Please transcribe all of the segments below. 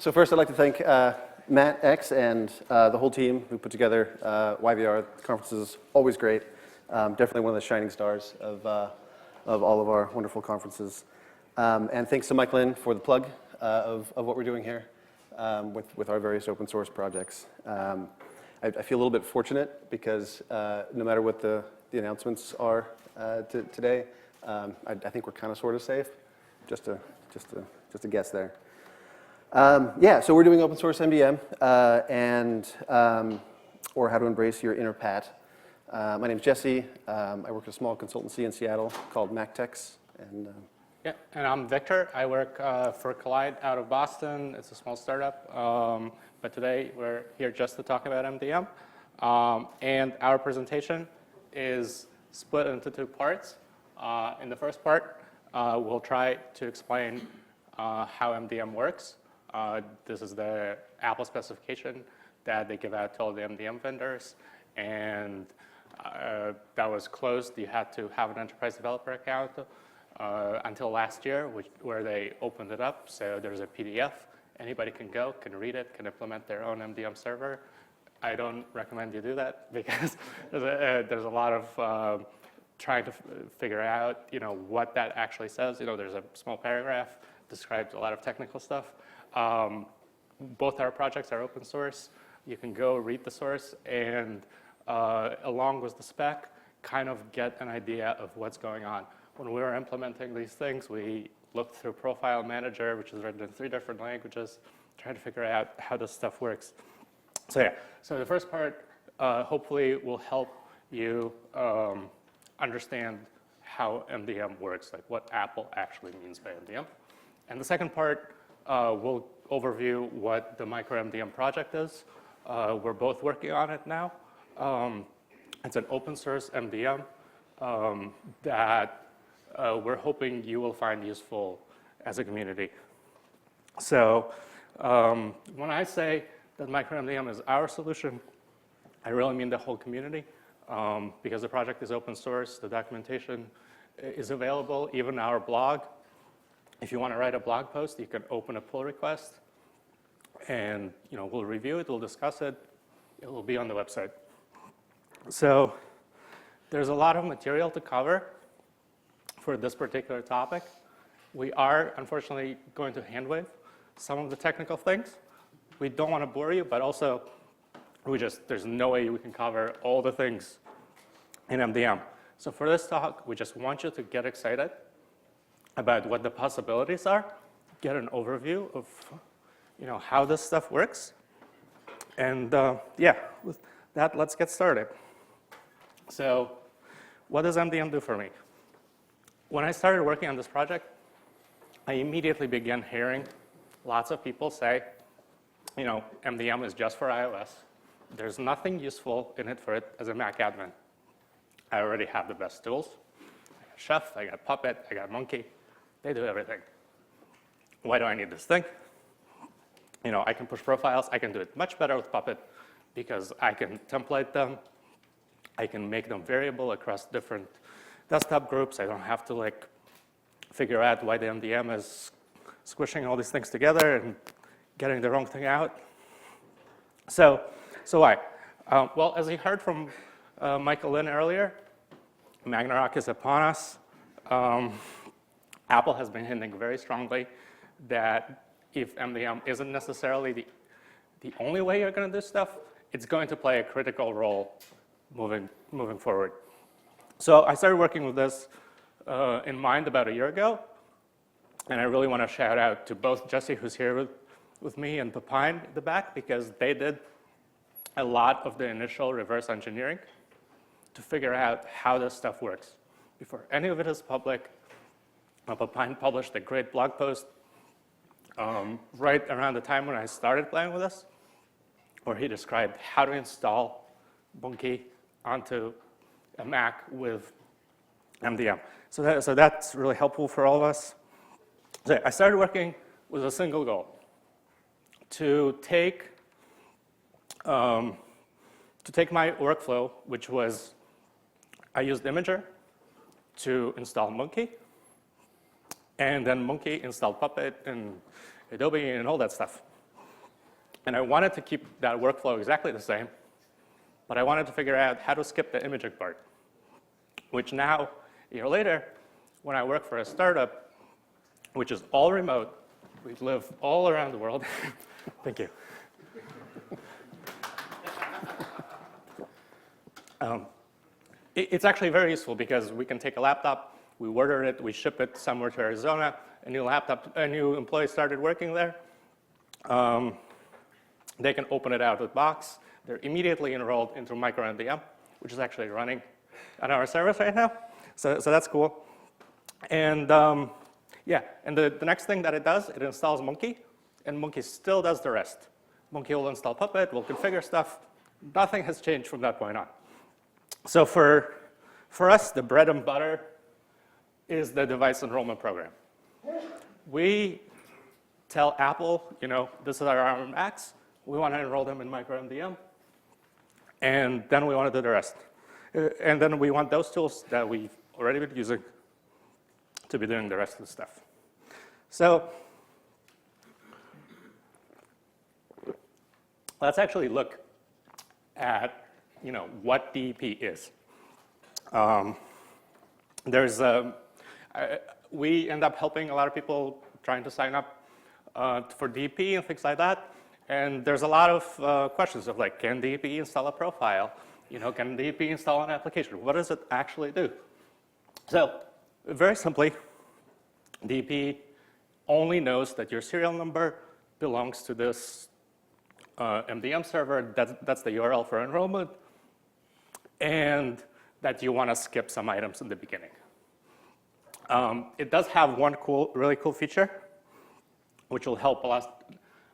So first, I'd like to thank Matt X and the whole team who put together YVR. The conference is always great. Definitely one of the shining stars of all of our wonderful conferences. And thanks to Mike Lin for the plug of what we're doing here with our various open source projects. I feel a little bit fortunate because no matter what the announcements are today, I think we're kind of sort of safe. Just a guess there. Yeah, so we're doing open source MDM or how to embrace your inner Pat. My name's Jesse. I work at a small consultancy in Seattle called MacTex. Yeah, and I'm Victor. I work for Collide out of Boston. It's a small startup. But today we're here just to talk about MDM. And our presentation is split into two parts. In the first part, we'll try to explain how MDM works. This is the Apple specification that they give out to all the MDM vendors. And that was closed. You had to have an enterprise developer account until last year, where they opened it up. So there's a PDF. Anybody can go, can read it, can implement their own MDM server. I don't recommend you do that because there's a lot of trying to figure out, what that actually says. There's a small paragraph describes a lot of technical stuff. Both our projects are open source. You can go read the source and along with the spec, kind of get an idea of what's going on. When we were implementing these things, we looked through Profile Manager, which is written in 3 different languages, trying to figure out how this stuff works. So yeah, so the first part hopefully will help you understand how MDM works, like what Apple actually means by MDM. And the second part will overview what the MicroMDM project is. We're both working on it now. It's an open source MDM that we're hoping you will find useful as a community. So when I say that MicroMDM is our solution, I really mean the whole community because the project is open source. The documentation is available, even our blog. If you want to write a blog post, you can open a pull request and we'll review it, we'll discuss it. It will be on the website. So there's a lot of material to cover for this particular topic. We are, unfortunately, going to handwave some of the technical things. We don't want to bore you, but also there's no way we can cover all the things in MDM. So for this talk, we just want you to get excited about what the possibilities are, get an overview of how this stuff works. And yeah, with that, let's get started. So what does MDM do for me? When I started working on this project, I immediately began hearing lots of people say, MDM is just for iOS. There's nothing useful in it for it as a Mac admin. I already have the best tools. I got Chef, I got Puppet, I got Monkey. They do everything. Why do I need this thing? I can push profiles. I can do it much better with Puppet because I can template them. I can make them variable across different desktop groups. I don't have to figure out why the MDM is squishing all these things together and getting the wrong thing out. So why? Well, as you heard from Michael Lin earlier, Ragnarok is upon us. Apple has been hinting very strongly that if MDM isn't necessarily the only way you're going to do stuff, it's going to play a critical role moving forward. So I started working with this in mind about a year ago, and I really want to shout out to both Jesse, who's here with me, and Pepine in the back, because they did a lot of the initial reverse engineering to figure out how this stuff works. Before any of it is public, Pepine published a great blog post right around the time when I started playing with this, where he described how to install Monkey onto a Mac with MDM. So that's really helpful for all of us. So I started working with a single goal, to take my workflow, which was I used Imager to install Monkey, and then Monkey installed Puppet and Adobe and all that stuff. And I wanted to keep that workflow exactly the same, but I wanted to figure out how to skip the imaging part, which now, a year later, when I work for a startup, which is all remote, we live all around the world. Thank you. It's actually very useful because we can take a laptop, we order it, we ship it somewhere to Arizona, a new employee started working there. They can open it out of the box. They're immediately enrolled into MicroMDM, which is actually running on our service right now. So that's cool. And yeah, and the next thing that it does, it installs Monkey, and Monkey still does the rest. Monkey will install Puppet, will configure stuff. Nothing has changed from that point on. So for us, the bread and butter is the device enrollment program. We tell Apple, this is our Macs. We want to enroll them in MicroMDM. And then we want to do the rest. And then we want those tools that we've already been using to be doing the rest of the stuff. So let's actually look at what DEP is. We end up helping a lot of people trying to sign up for DEP and things like that. And there's a lot of questions of like, can DEP install a profile? Can DEP install an application? What does it actually do? So very simply, DEP only knows that your serial number belongs to this MDM server. That's the URL for enrollment. And that you want to skip some items in the beginning. It does have one really cool feature, which will help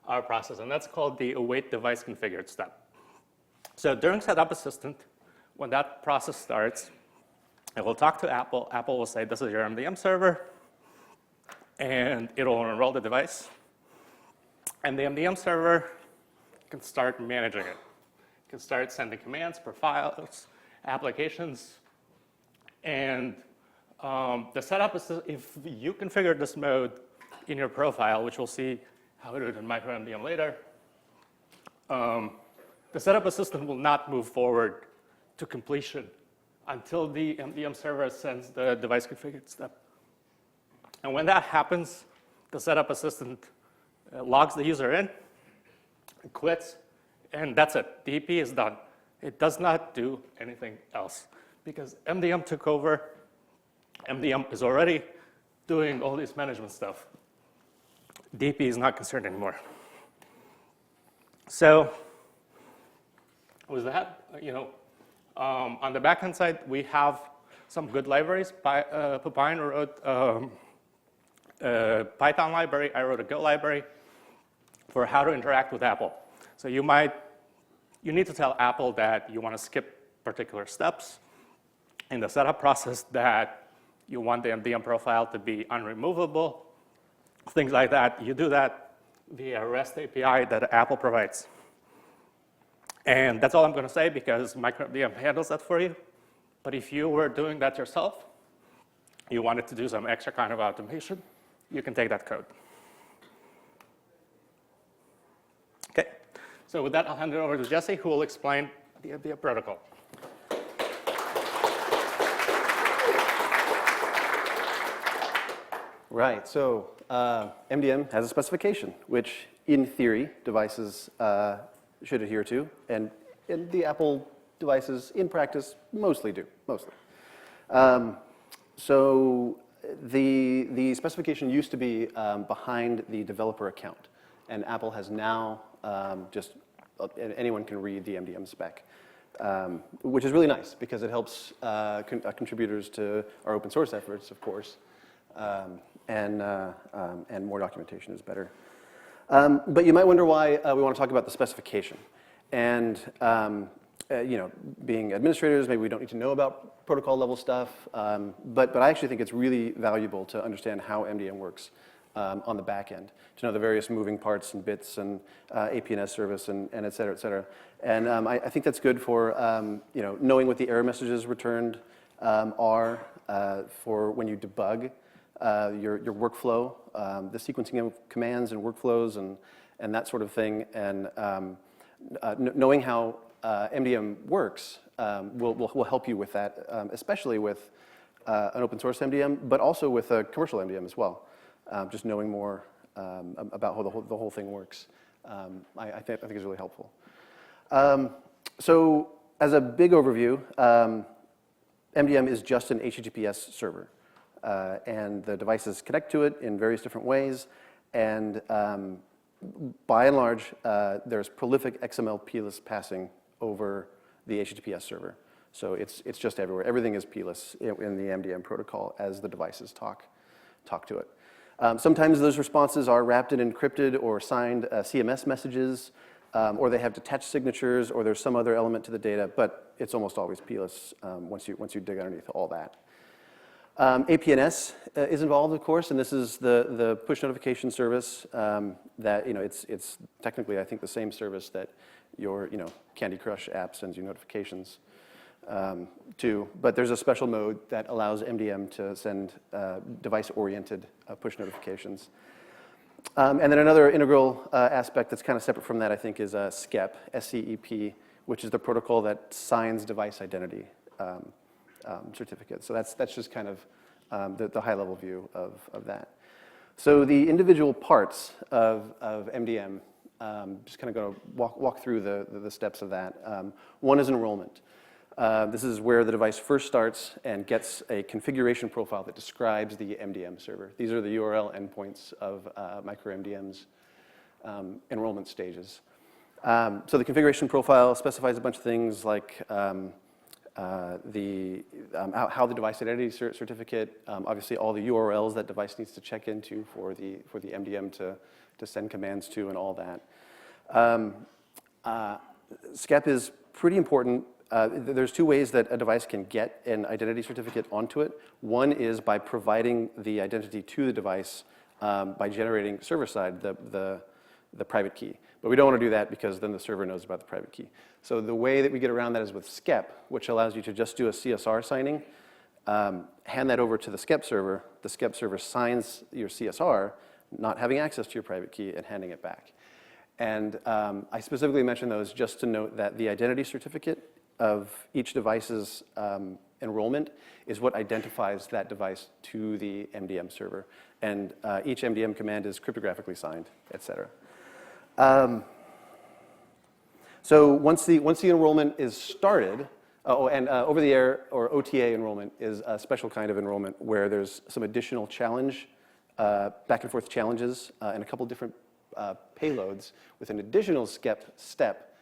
our process, and that's called the await device configured step. So during Setup Assistant, when that process starts, it will talk to Apple. Apple will say, this is your MDM server, and it'll enroll the device. And the MDM server can start managing it. It can start sending commands, profiles, applications, and the setup is, if you configure this mode in your profile, which we'll see how to do it in MicroMDM later, the setup assistant will not move forward to completion until the MDM server sends the device configured step. And when that happens, the setup assistant logs the user in, quits, and that's it. DEP is done. It does not do anything else because MDM took over. MDM is already doing all this management stuff. DEP is not concerned anymore. So with that, on the backend side, we have some good libraries. Pupine wrote a Python library. I wrote a Go library for how to interact with Apple. So you need to tell Apple that you want to skip particular steps in the setup process, that you want the MDM profile to be unremovable, things like that. You do that via REST API that Apple provides. And that's all I'm going to say because MicroMDM handles that for you. But if you were doing that yourself, you wanted to do some extra kind of automation, you can take that code. Okay. So with that, I'll hand it over to Jesse, who will explain the MDM protocol. Right, so MDM has a specification, which in theory devices should adhere to, and the Apple devices in practice mostly do, so the specification used to be behind the developer account, and Apple has now anyone can read the MDM spec, which is really nice because it helps contributors to our open source efforts, of course. And more documentation is better. But you might wonder why we want to talk about the specification. And being administrators, maybe we don't need to know about protocol level stuff. But I actually think it's really valuable to understand how MDM works on the back end, to know the various moving parts and bits and APNS service and et cetera, et cetera. And I think that's good for knowing what the error messages returned are for when you debug your workflow, the sequencing of commands and workflows and that sort of thing, and knowing how MDM works will help you with that, especially with an open source MDM, but also with a commercial MDM as well. Just knowing more about how the whole thing works, I think is really helpful. So as a big overview, MDM is just an HTTPS server, and the devices connect to it in various different ways, and by and large, there's prolific XML pless passing over the HTTPS server. So it's just everywhere. Everything is pless in the MDM protocol as the devices talk to it. Sometimes those responses are wrapped in encrypted or signed CMS messages, or they have detached signatures, or there's some other element to the data, but it's almost always pless once you dig underneath all that. APNS is involved, of course, and this is the push notification service that, it's technically, I think, the same service that your, Candy Crush app sends you notifications to, but there's a special mode that allows MDM to send device-oriented push notifications. And then another integral aspect that's kind of separate from that, I think, is SCEP, S-C-E-P, which is the protocol that signs device identity certificates. So that's just kind of the high-level view of that. So the individual parts of MDM, just kind of going to walk through the steps of that. One is enrollment. This is where the device first starts and gets a configuration profile that describes the MDM server. These are the URL endpoints of MicroMDM's enrollment stages. So the configuration profile specifies a bunch of things like how the device identity certificate, obviously all the URLs that device needs to check into for the MDM to send commands to and all that. SCEP is pretty important. There's two ways that a device can get an identity certificate onto it. One is by providing the identity to the device by generating server-side the private key. But we don't want to do that because then the server knows about the private key. So the way that we get around that is with SCEP, which allows you to just do a CSR signing, hand that over to the SCEP server. The SCEP server signs your CSR, not having access to your private key, and handing it back. And I specifically mention those just to note that the identity certificate of each device's enrollment is what identifies that device to the MDM server. And each MDM command is cryptographically signed, et cetera. So once the enrollment is started, over-the-air or OTA enrollment is a special kind of enrollment where there's some additional challenge, back and forth challenges, and a couple different payloads with an additional step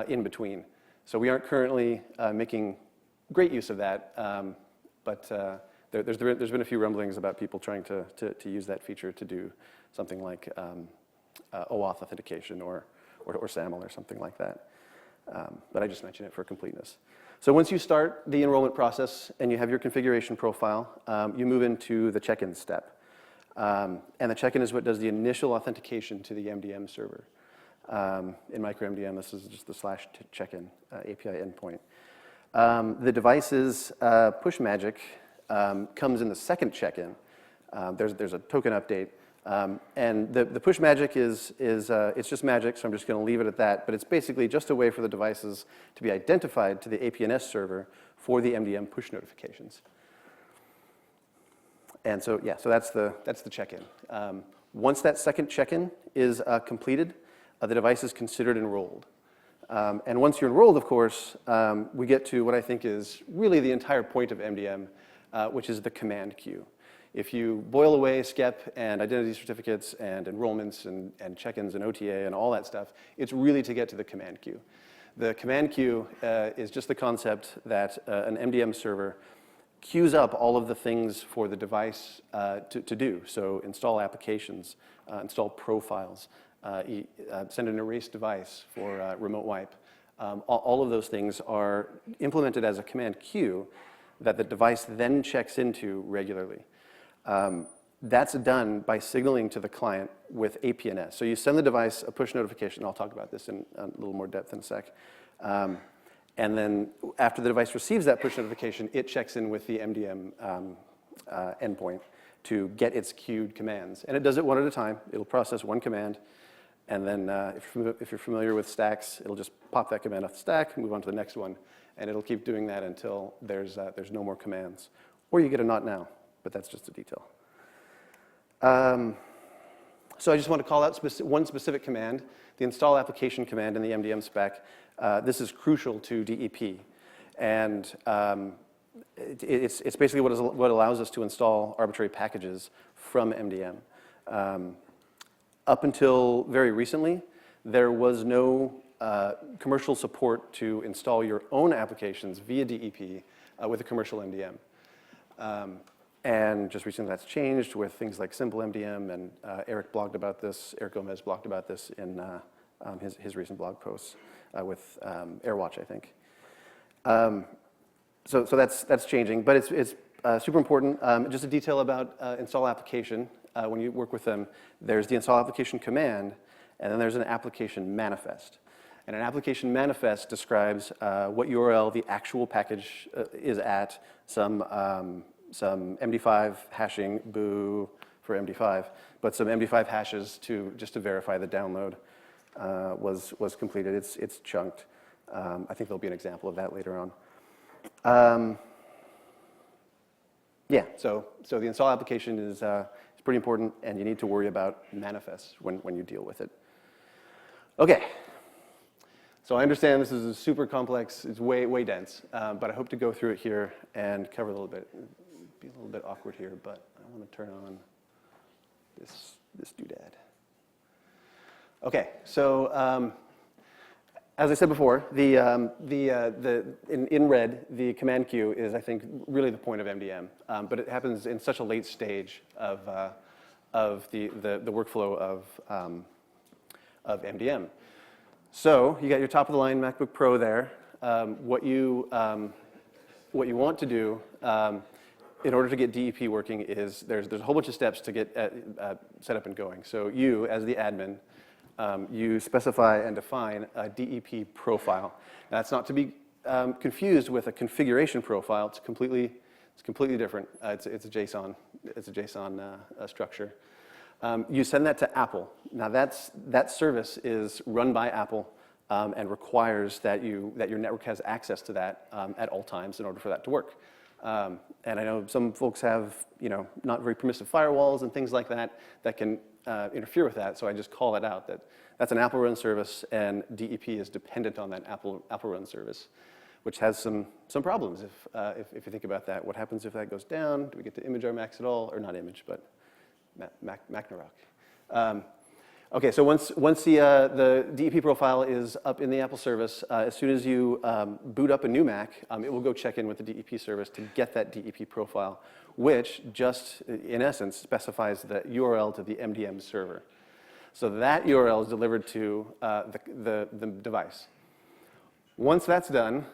in between. So we aren't currently making great use of that, but there's been a few rumblings about people trying to use that feature to do something like OAuth authentication or SAML or something like that. But I just mention it for completeness. So once you start the enrollment process and you have your configuration profile, you move into the check-in step. And the check-in is what does the initial authentication to the MDM server. In MicroMDM, this is just the /check-in API endpoint. The device's push magic comes in the second check-in. There's a token update. And the push magic is it's just magic, so I'm just going to leave it at that. But it's basically just a way for the devices to be identified to the APNS server for the MDM push notifications. And so, yeah, so that's the check-in. Once that second check-in is completed, the device is considered enrolled. And once you're enrolled, of course, we get to what I think is really the entire point of MDM, which is the command queue. If you boil away SCEP and identity certificates and enrollments and check-ins and OTA and all that stuff, it's really to get to the command queue. The command queue is just the concept that an MDM server queues up all of the things for the device to do. So install applications, install profiles, send an erase device for remote wipe. All of those things are implemented as a command queue that the device then checks into regularly. That's done by signaling to the client with APNS. So you send the device a push notification. I'll talk about this in a little more depth in a sec. And then after the device receives that push notification, it checks in with the MDM endpoint to get its queued commands. And it does it one at a time. It'll process one command, And then if you're familiar with stacks, it'll just pop that command off the stack, move on to the next one, and it'll keep doing that until there's no more commands. Or you get a not now, but that's just a detail. So I just want to call out one specific command, the install application command in the MDM spec. This is crucial to DEP. And it's basically what allows us to install arbitrary packages from MDM. Up until very recently, there was no commercial support to install your own applications via DEP with a commercial MDM. And just recently that's changed with things like Simple MDM, and Eric Gomez blogged about this in his recent blog posts with AirWatch, I think. So that's changing, but it's super important. Just a detail about install application. When you work with them, there's the install application command, and then there's an application manifest. And an application manifest describes what URL the actual package is at, some MD5 hashing, boo for MD5, but some MD5 hashes just to verify the download was completed. It's chunked. I think there'll be an example of that later on. Yeah, so the install application is pretty important, and you need to worry about manifests when you deal with it. Okay. So I understand this is super complex, it's way dense, but I hope to go through it here and cover a little bit. It'll be a little bit awkward here, but I want to turn on this doodad. Okay, so as I said before, in red, the command queue is, I think, really the point of MDM, but it happens in such a late stage of the workflow of MDM. So you got your top-of-the-line MacBook Pro there. What you want to do in order to get DEP working is there's a whole bunch of steps to get set up and going. So you, as the admin, you specify and define a DEP profile. Now, that's not to be confused with a configuration profile. It's completely different. It's a JSON. It's a JSON structure. You send that to Apple. Now that service is run by Apple and requires that your network has access to that at all times in order for that to work. And I know some folks have not very permissive firewalls and things like that can interfere with that. So I just call it out that's an Apple run service, and DEP is dependent on that Apple run service, which has some problems if you think about that. What happens if that goes down? Do we get to image our Macs at all? Or not image, but Macnarok. Okay, so once the DEP profile is up in the Apple service, as soon as you boot up a new Mac, it will go check in with the DEP service to get that DEP profile, which just, in essence, specifies the URL to the MDM server. So that URL is delivered to the device. Once that's done,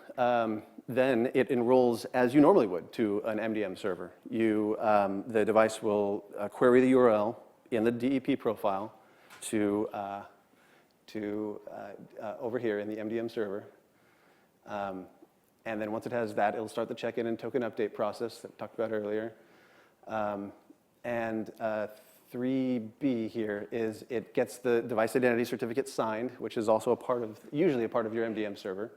then it enrolls as you normally would to an MDM server. The device will query the URL in the DEP profile to over here in the MDM server. And then once it has that, it'll start the check-in and token update process that we talked about earlier. And 3B here is it gets the device identity certificate signed, which is also usually a part of your MDM server.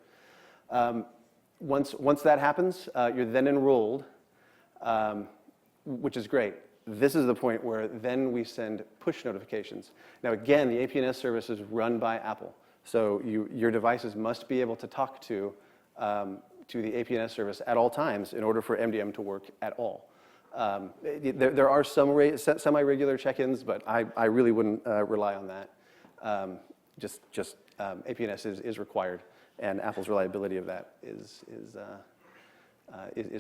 Once that happens, you're then enrolled, which is great. This is the point where then we send push notifications. Now again, the APNS service is run by Apple. So your devices must be able to talk to the APNS service at all times in order for MDM to work at all. There are some semi-regular check-ins, but I really wouldn't rely on that. APNS is required, and Apple's reliability of that is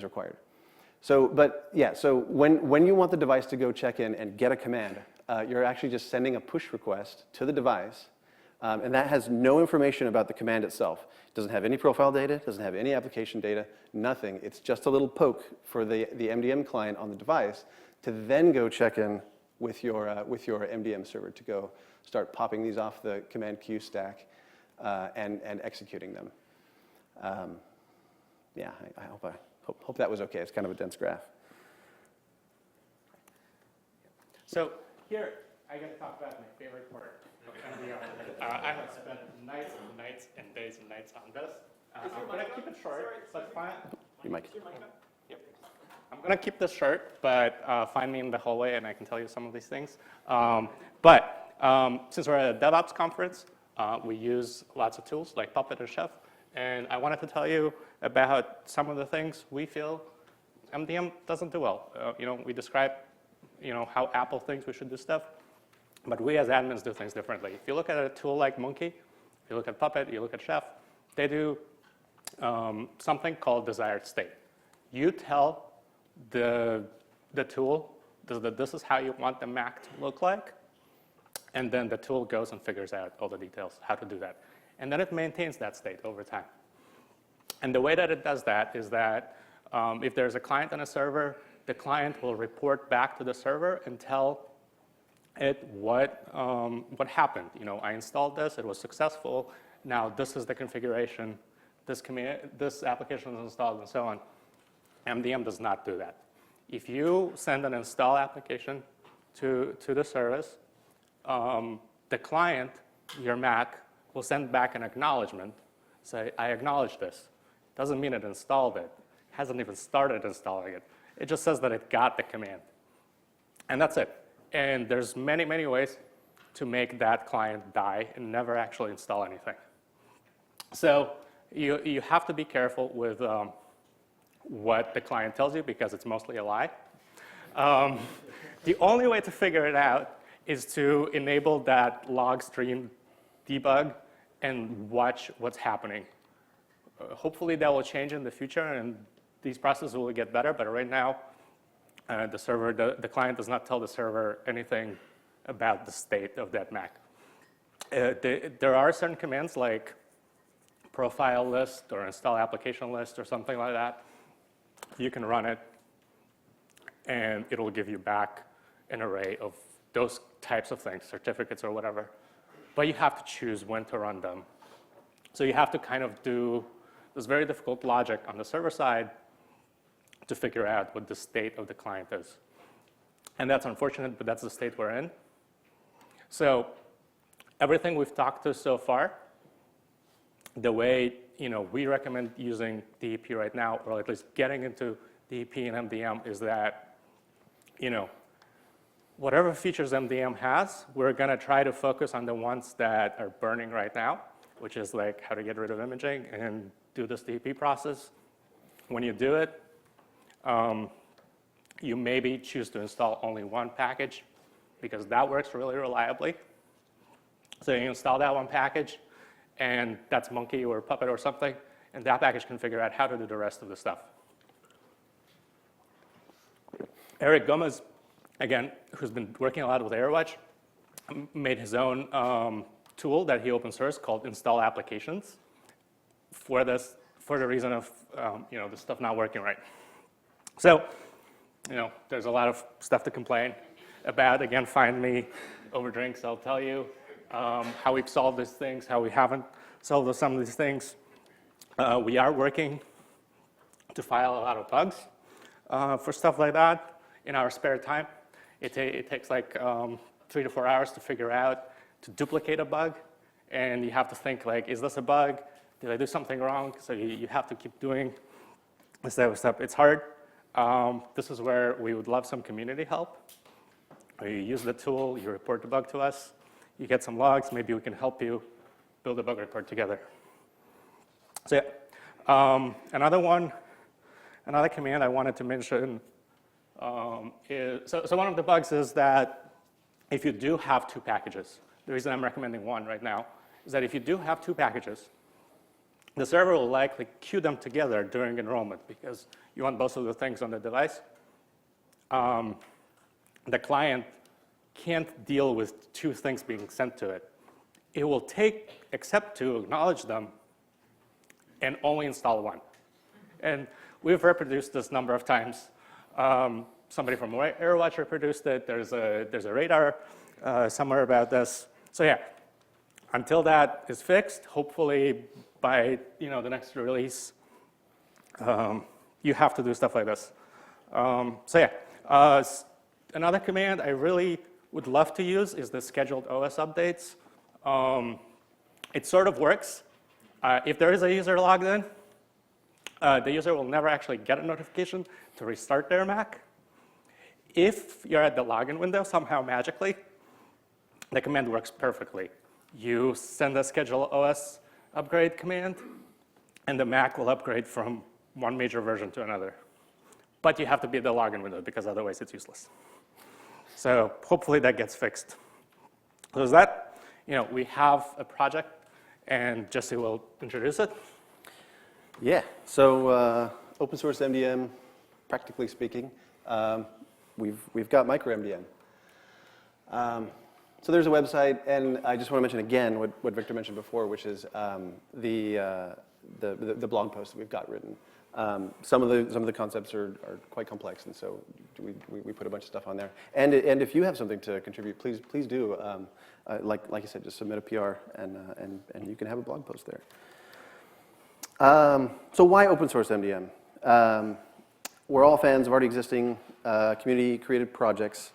required. So when you want the device to go check in and get a command, you're actually just sending a push request to the device, and that has no information about the command itself. It doesn't have any profile data, doesn't have any application data, nothing. It's just a little poke for the MDM client on the device to then go check in with your MDM server to go start popping these off the command queue stack and executing them. Yeah, I hope that was okay. It's kind of a dense graph. So here, I get to talk about my favorite part of MDM. I have spent nights and nights and days and nights on this. I'm going to keep it short, but fine. You mic. Yep. I'm going to keep this short, but find me in the hallway and I can tell you some of these things. Since we're at a DevOps conference, we use lots of tools like Puppet and Chef. And I wanted to tell you about some of the things we feel MDM doesn't do well. We describe how Apple thinks we should do stuff, but we as admins do things differently. If you look at a tool like Monkey, if you look at Puppet, you look at Chef, they do something called desired state. You tell the tool that this is how you want the Mac to look like, and then the tool goes and figures out all the details, how to do that. And then it maintains that state over time. And the way that it does that is that if there's a client and a server, the client will report back to the server and tell it what happened. I installed this, it was successful. Now this is the configuration, this application is installed, and so on. MDM does not do that. If you send an install application to the service, the client, your Mac, will send back an acknowledgement, say, I acknowledge this. Doesn't mean it installed it. Hasn't even started installing it. It just says that it got the command. And that's it. And there's many, many ways to make that client die and never actually install anything. So you have to be careful with what the client tells you because it's mostly a lie. The only way to figure it out is to enable that log stream debug and watch what's happening. Hopefully that will change in the future and these processes will get better, but right now the client does not tell the server anything about the state of that Mac. There are certain commands like profile list or install application list or something like that. You can run it and it'll give you back an array of those types of things, certificates or whatever. But you have to choose when to run them. So you have to kind of do this very difficult logic on the server side to figure out what the state of the client is. And that's unfortunate, but that's the state we're in. So everything we've talked to so far, the way we recommend using DEP right now, or at least getting into DEP and MDM, is that whatever features MDM has, we're going to try to focus on the ones that are burning right now, which is like how to get rid of imaging and do this DEP process. When you do it, you maybe choose to install only one package because that works really reliably. So you install that one package, and that's Monkey or Puppet or something, and that package can figure out how to do the rest of the stuff. Eric Gomez, again, who's been working a lot with AirWatch, made his own tool that he open sourced called Install Applications for the reason of the stuff not working right. So, there's a lot of stuff to complain about. Again, find me over drinks. I'll tell you how we've solved these things, how we haven't solved some of these things. We are working to file a lot of bugs for stuff like that in our spare time. It takes like 3 to 4 hours to figure out, to duplicate a bug. And you have to think like, is this a bug? Did I do something wrong? So you have to keep doing this type of stuff. It's hard. This is where we would love some community help. You use the tool, you report the bug to us, you get some logs, maybe we can help you build a bug report together. So yeah, another command I wanted to mention is, so one of the bugs is that if you do have 2 packages, the reason I'm recommending one right now is that if you do have 2 packages, the server will likely queue them together during enrollment because you want both of the things on the device. The client can't deal with 2 things being sent to it. It will take accept to acknowledge them and only install one. And we've reproduced this number of times. Somebody from AirWatch reproduced it. There's a radar somewhere about this. So yeah, until that is fixed, hopefully by the next release, you have to do stuff like this. So yeah, another command I really would love to use is the scheduled OS updates. It sort of works. If there is a user logged in, the user will never actually get a notification to restart their Mac. If you're at the login window, somehow magically, the command works perfectly. You send a schedule OS upgrade command, and the Mac will upgrade from one major version to another. But you have to be at the login window, because otherwise it's useless. So hopefully that gets fixed. So is that, we have a project, and Jesse will introduce it. Yeah, so open source MDM, practically speaking, we've got MicroMDM. So there's a website, and I just want to mention again what Victor mentioned before, which is the blog post that we've got written. Some of the concepts are quite complex, and so we put a bunch of stuff on there. And if you have something to contribute, please do. Like I said, just submit a PR, and you can have a blog post there. So why open source MDM? We're all fans of already existing community-created projects.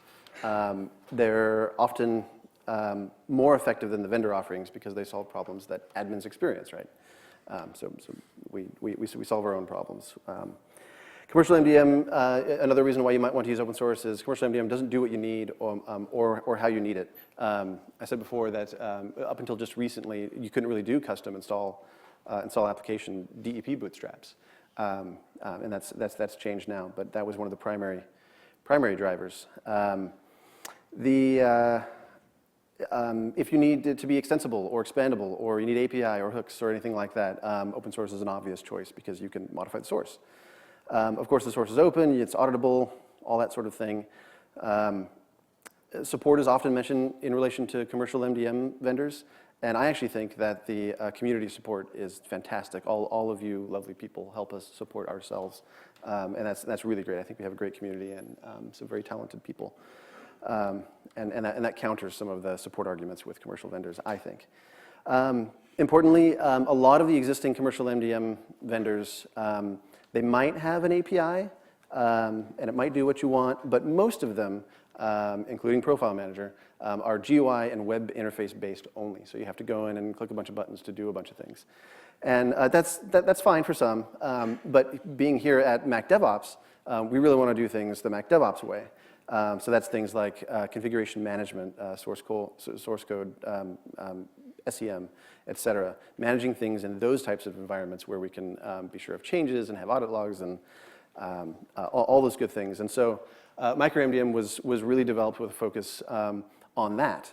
They're often more effective than the vendor offerings because they solve problems that admins experience, right? So we solve our own problems. Commercial MDM, another reason why you might want to use open source is commercial MDM doesn't do what you need or how you need it. I said before that up until just recently, you couldn't really do custom install application DEP bootstraps. And that's changed now, but that was one of the primary drivers. If you need it to be extensible or expandable, or you need API or hooks or anything like that, open source is an obvious choice because you can modify the source. Of course, the source is open, it's auditable, all that sort of thing. Support is often mentioned in relation to commercial MDM vendors, and I actually think that the community support is fantastic. All of you lovely people help us support ourselves, and that's really great. I think we have a great community and some very talented people. And that counters some of the support arguments with commercial vendors, I think. Importantly, a lot of the existing commercial MDM vendors, they might have an API, and it might do what you want, but most of them, including Profile Manager, are GUI and web interface based only. So you have to go in and click a bunch of buttons to do a bunch of things. And that's fine for some, but being here at MacDevOps, we really want to do things the MacDevOps way. So that's things like configuration management, source code, SEM, et cetera. Managing things in those types of environments where we can be sure of changes and have audit logs and all those good things. And so MicroMDM was really developed with a focus on that.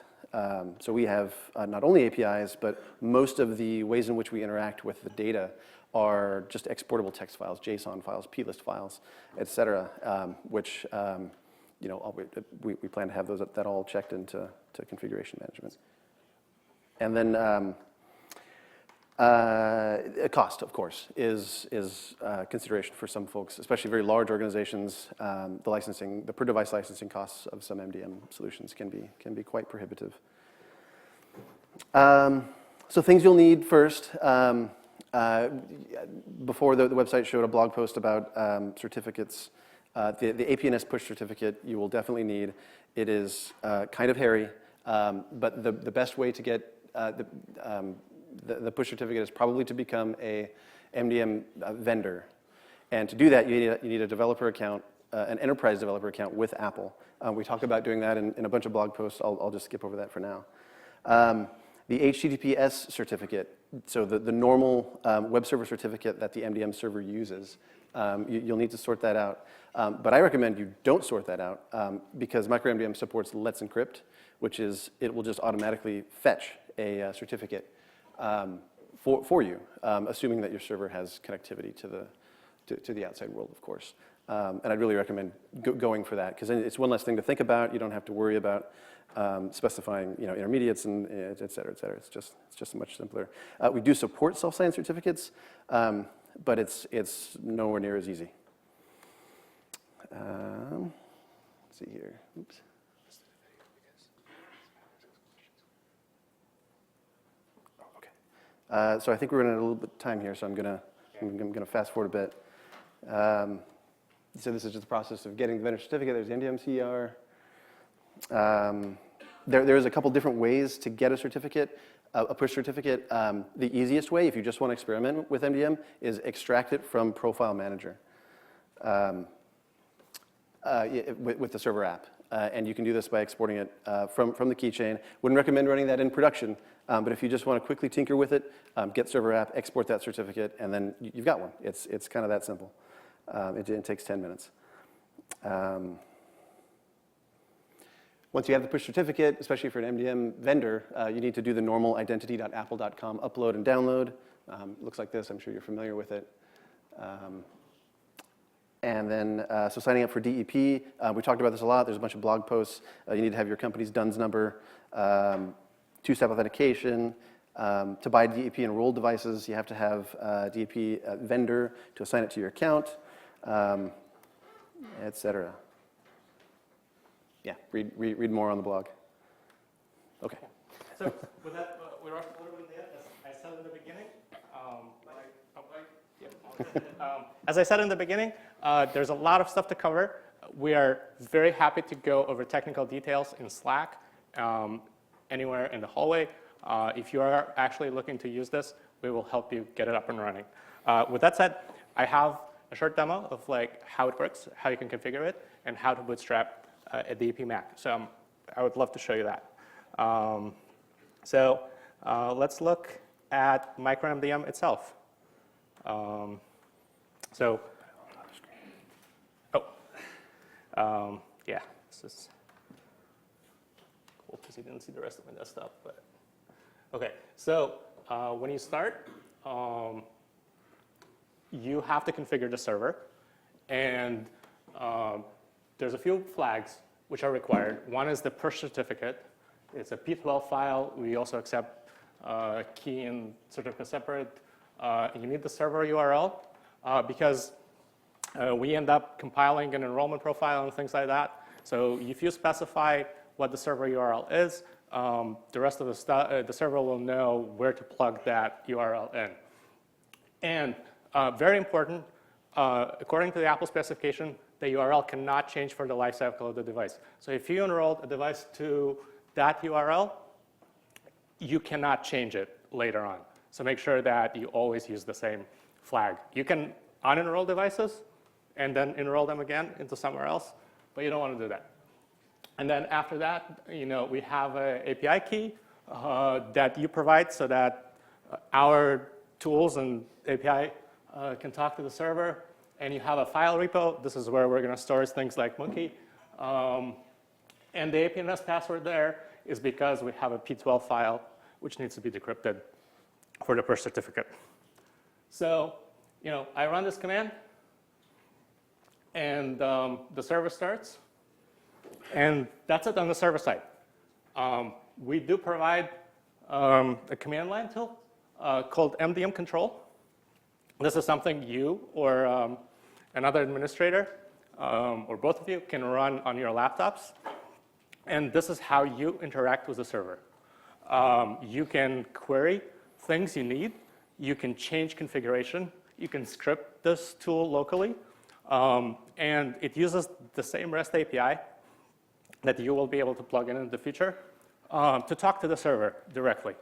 So we have not only APIs, but most of the ways in which we interact with the data are just exportable text files, JSON files, plist files, et cetera, which we plan to have that all checked into configuration management. And then cost, of course, is consideration for some folks, especially very large organizations. The per device licensing costs of some MDM solutions can be quite prohibitive. So things you'll need first. Before the website showed a blog post about certificates. The APNS push certificate you will definitely need. It is kind of hairy, but the best way to get the push certificate is probably to become a MDM vendor. And to do that, you need a developer account, an enterprise developer account with Apple. We talk about doing that in a bunch of blog posts. I'll just skip over that for now. The HTTPS certificate, so the normal web server certificate that the MDM server uses, you'll need to sort that out. But I recommend you don't sort that out because MicroMDM supports Let's Encrypt, which is it will just automatically fetch a certificate for you, assuming that your server has connectivity to the outside world, of course. And I'd really recommend going for that because it's one less thing to think about. You don't have to worry about specifying intermediates and et cetera, et cetera. It's just much simpler. We do support self-signed certificates, but it's nowhere near as easy. Let's see here. Oops. Oh, okay. So I think we're running a little bit of time here, so I'm gonna fast forward a bit. So this is just the process of getting the vendor certificate. There's the MDM CER. There is a couple different ways to get a certificate. A push certificate, the easiest way, if you just want to experiment with MDM, is extract it from Profile Manager with the server app. And you can do this by exporting it from the keychain. Wouldn't recommend running that in production, but if you just want to quickly tinker with it, get server app, export that certificate, and then you've got one. It's kind of that simple. It takes 10 minutes. Once you have the push certificate, especially for an MDM vendor, you need to do the normal identity.apple.com upload and download. Looks like this. I'm sure you're familiar with it. And then, so signing up for DEP, we talked about this a lot. There's a bunch of blog posts. You need to have your company's DUNS number, two-step authentication. To buy DEP enrolled devices, you have to have a DEP vendor to assign it to your account, et cetera. Yeah, read more on the blog. Okay. So with that, we're already there. As I said in the beginning, as I said in the beginning, there's a lot of stuff to cover. We are very happy to go over technical details in Slack, anywhere in the hallway. If you are actually looking to use this, we will help you get it up and running. With that said, I have a short demo of like how it works, how you can configure it, and how to bootstrap a DEP Mac. So I would love to show you that. Let's look at MicroMDM itself. Yeah, this is cool because you didn't see the rest of my desktop. But okay, so when you start, you have to configure the server, and there's a few flags which are required. One is the push certificate. It's a P12 file. We also accept key and certificate separate. You need the server URL because we end up compiling an enrollment profile and things like that. So if you specify what the server URL is, the rest of the server will know where to plug that URL in. And very important, according to the Apple specification, the URL cannot change for the lifecycle of the device. So if you enrolled a device to that URL, you cannot change it later on. So make sure that you always use the same flag. You can unenroll devices and then enroll them again into somewhere else, but you don't want to do that. And then after that, we have an API key that you provide so that our tools and API can talk to the server. And you have a file repo. This is where we're going to store things like Monkey. And the APNS password there is because we have a P12 file which needs to be decrypted for the push certificate. So, I run this command, and the server starts. And that's it on the server side. We do provide a command line tool called MDM control. This is something you or another administrator or both of you can run on your laptops. And this is how you interact with the server. You can query things you need. You can change configuration. You can script this tool locally. And it uses the same REST API that you will be able to plug in the future to talk to the server directly.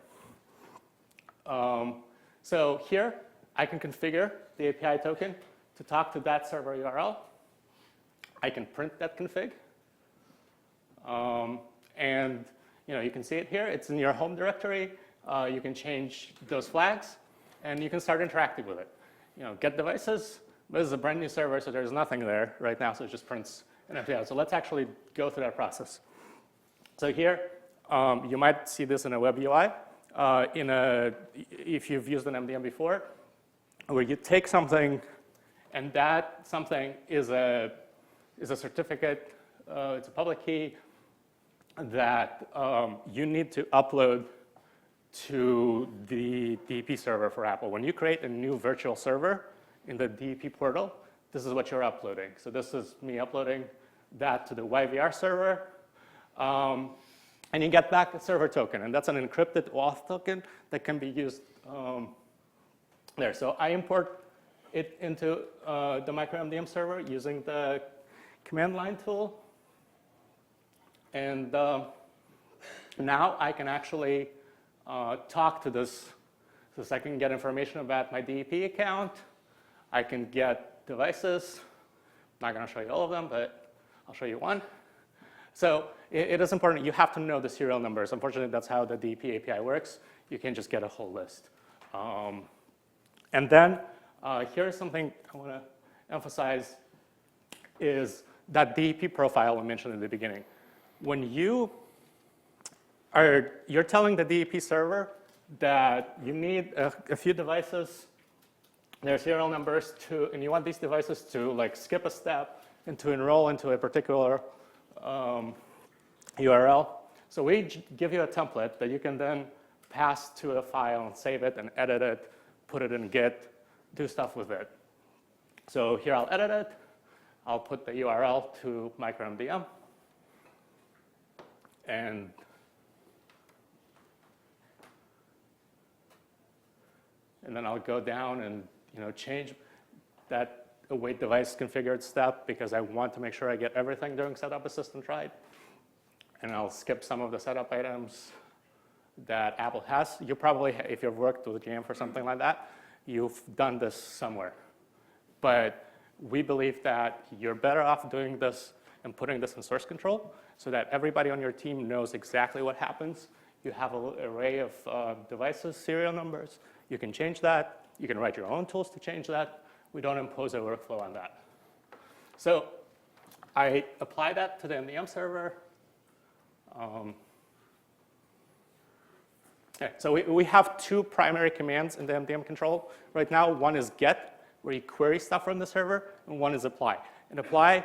So here, I can configure the API token to talk to that server URL. I can print that config. And you can see it here. It's in your home directory. You can change those flags, and you can start interacting with it. Get devices. This is a brand new server, so there's nothing there right now, so it just prints an empty out. So let's actually go through that process. So here, you might see this in a web UI. If you've used an MDM before, where you take something, and that something is a certificate. It's a public key that you need to upload to the DEP server for Apple. When you create a new virtual server in the DEP portal, this is what you're uploading. So this is me uploading that to the YVR server. And you get back a server token, and that's an encrypted auth token that can be used there. So I import it into the MicroMDM server using the command line tool. And now I can actually talk to this. So I can get information about my DEP account. I can get devices. I'm not going to show you all of them, but I'll show you one. So it is important. You have to know the serial numbers. Unfortunately, that's how the DEP API works. You can't just get a whole list. And then here's something I want to emphasize is that DEP profile I mentioned in the beginning. When you're telling the DEP server that you need a few devices, their serial numbers and you want these devices to like skip a step and to enroll into a particular URL. So we give you a template that you can then pass to a file and save it and edit it, put it in Git, do stuff with it. So here I'll edit it. I'll put the URL to MicroMDM. And then I'll go down and change that await device configured step because I want to make sure I get everything during setup assistant right. And I'll skip some of the setup items that Apple has. You probably, if you've worked with GM for something like that, you've done this somewhere. But we believe that you're better off doing this and putting this in source control so that everybody on your team knows exactly what happens. You have an array of devices, serial numbers. You can change that. You can write your own tools to change that. We don't impose a workflow on that. So I apply that to the MDM server. Okay, so we have two primary commands in the MDM control. Right now, one is get, where you query stuff from the server, and one is apply. In apply,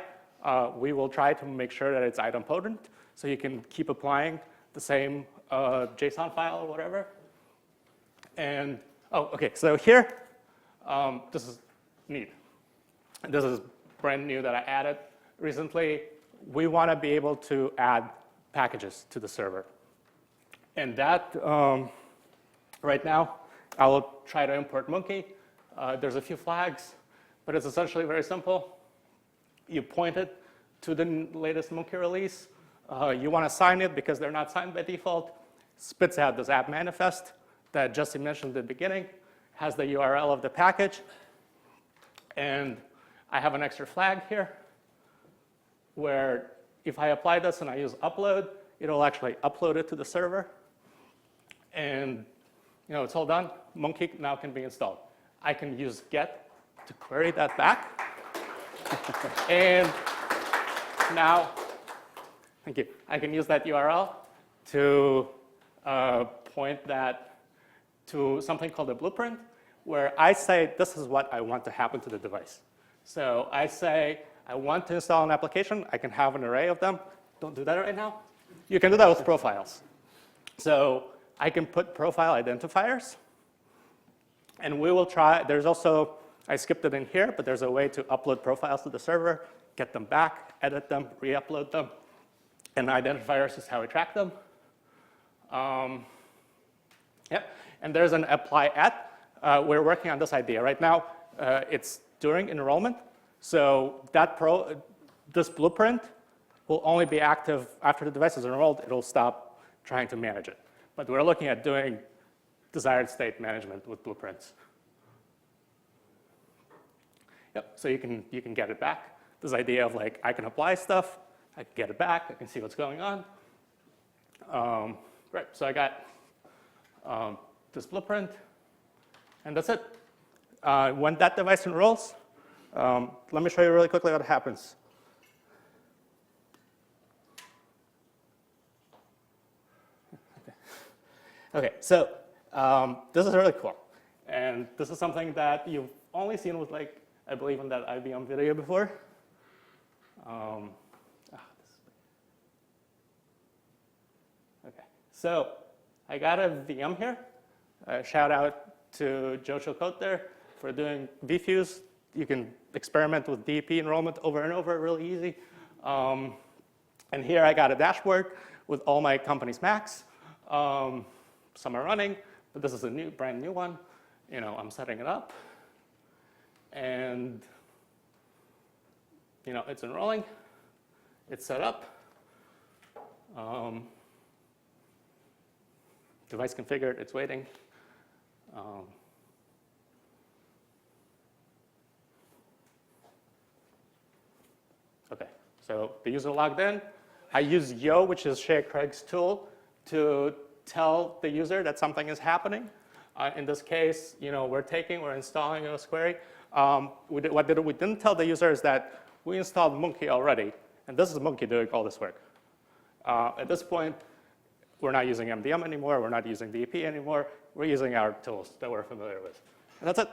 we will try to make sure that it's idempotent, so you can keep applying the same JSON file or whatever. And, okay, so here, this is neat. This is brand new that I added recently. We want to be able to add packages to the server. And that, right now, I will try to import Monkey. There's a few flags, but it's essentially very simple. You point it to the latest Monkey release. You want to sign it because they're not signed by default. Spits out this app manifest that Jesse mentioned at the beginning, has the URL of the package. And I have an extra flag here where if I apply this and I use upload, it'll actually upload it to the server. And it's all done. Monkey now can be installed. I can use get to query that back. And now, thank you. I can use that URL to point that to something called a blueprint, where I say this is what I want to happen to the device. So I say I want to install an application. I can have an array of them. Don't do that right now. You can do that with profiles. So I can put profile identifiers. And we will try. There's also, I skipped it in here, but there's a way to upload profiles to the server, get them back, edit them, re-upload them. And identifiers is how we track them. And there's an apply at. We're working on this idea. Right now, it's during enrollment. So this blueprint will only be active after the device is enrolled. It'll stop trying to manage it. But we're looking at doing desired state management with blueprints. Yep, so you can get it back. This idea of like, I can apply stuff, I can get it back, I can see what's going on. Right, so I got this blueprint, and that's it. When that device enrolls, let me show you really quickly what happens. Okay, so this is really cool. And this is something that you've only seen with, like, I believe in that IBM video before. Okay, so I got a VM here. Shout out to Joe Chilcote there for doing vFuse. You can experiment with DEP enrollment over and over, really easy. And here I got a dashboard with all my company's Macs. Some are running, but this is a brand new one. I'm setting it up, and it's enrolling. It's set up. Device configured, it's waiting. Okay, so the user logged in. I use Yo, which is Shay Craig's tool, to tell the user that something is happening. In this case, we're installing OS query. What we didn't tell the user is that we installed Monkey already, and this is Monkey doing all this work. At this point, we're not using MDM anymore. We're not using DEP anymore. We're using our tools that we're familiar with. And that's it.